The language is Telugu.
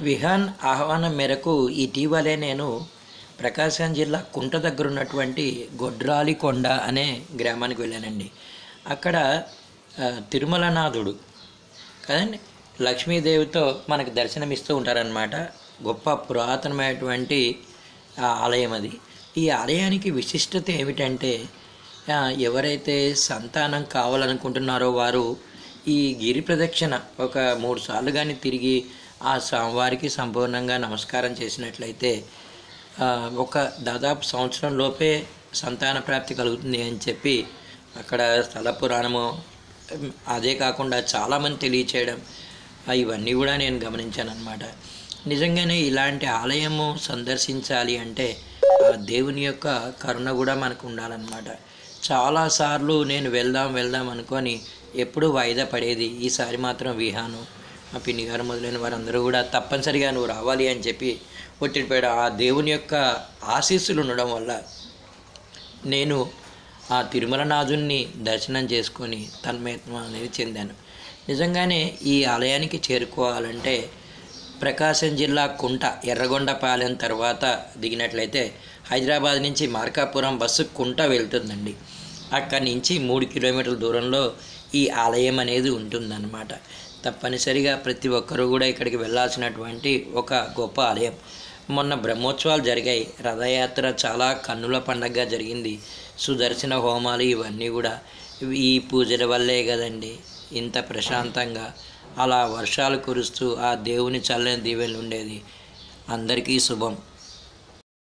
విహాన్ ఆహ్వానం మేరకు ఇటీవలే నేను ప్రకాశం జిల్లా కుంట దగ్గర ఉన్నటువంటి గొడ్రాలికొండ అనే గ్రామానికి వెళ్ళానండి. అక్కడ తిరుమలనాథుడు కదండి, లక్ష్మీదేవితో మనకు దర్శనమిస్తూ ఉంటారనమాట. గొప్ప పురాతనమైనటువంటి ఆలయం అది. ఈ ఆలయానికి విశిష్టత ఏమిటంటే, ఎవరైతే సంతానం కావాలనుకుంటున్నారో వారు ఈ గిరి ప్రదక్షిణ ఒక 3 సార్లు కానీ తిరిగి ఆ స్వామివారికి సంపూర్ణంగా నమస్కారం చేసినట్లయితే ఒక దాదాపు సంవత్సరం లోపే సంతాన ప్రాప్తి కలుగుతుంది అని చెప్పి అక్కడ స్థల పురాణము, అదే కాకుండా చాలామంది తెలియచేయడం, ఇవన్నీ కూడా నేను గమనించాను అన్నమాట. నిజంగానే ఇలాంటి ఆలయము సందర్శించాలి అంటే ఆ దేవుని యొక్క కరుణ కూడా మనకు ఉండాలన్నమాట. చాలాసార్లు నేను వెళ్దాం అనుకొని ఎప్పుడూ వాయిదా పడేది. ఈసారి మాత్రం విహాను, మా పిన్ని గారు మొదలైన వారందరూ కూడా తప్పనిసరిగా నువ్వు రావాలి అని చెప్పి ఒత్తిడిపోయాడు. ఆ దేవుని యొక్క ఆశీస్సులు ఉండడం వల్ల నేను ఆ తిరుమలనాథుని దర్శనం చేసుకొని తన్మయత్వం అనేది చెందాను. నిజంగానే ఈ ఆలయానికి చేరుకోవాలంటే ప్రకాశం జిల్లా కుంట ఎర్రగొండపాలెం తర్వాత దిగినట్లయితే హైదరాబాద్ నుంచి మార్కాపురం బస్సు కుంట వెళ్తుందండి. అక్కడి నుంచి 3 కిలోమీటర్ల దూరంలో ఈ ఆలయం అనేది ఉంటుందన్నమాట. తప్పనిసరిగా ప్రతి ఒక్కరూ కూడా ఇక్కడికి వెళ్ళాల్సినటువంటి ఒక గొప్ప ఆలయం. మొన్న బ్రహ్మోత్సవాలు జరిగాయి. రథయాత్ర చాలా కన్నుల పండగగా జరిగింది. సుదర్శన హోమాలు ఇవన్నీ కూడా ఈ పూజల వల్లే కదండి ఇంత ప్రశాంతంగా అలా వర్షాలు కురుస్తూ ఆ దేవుని చల్లని దీవెనలు ఉండేది. అందరికీ శుభం.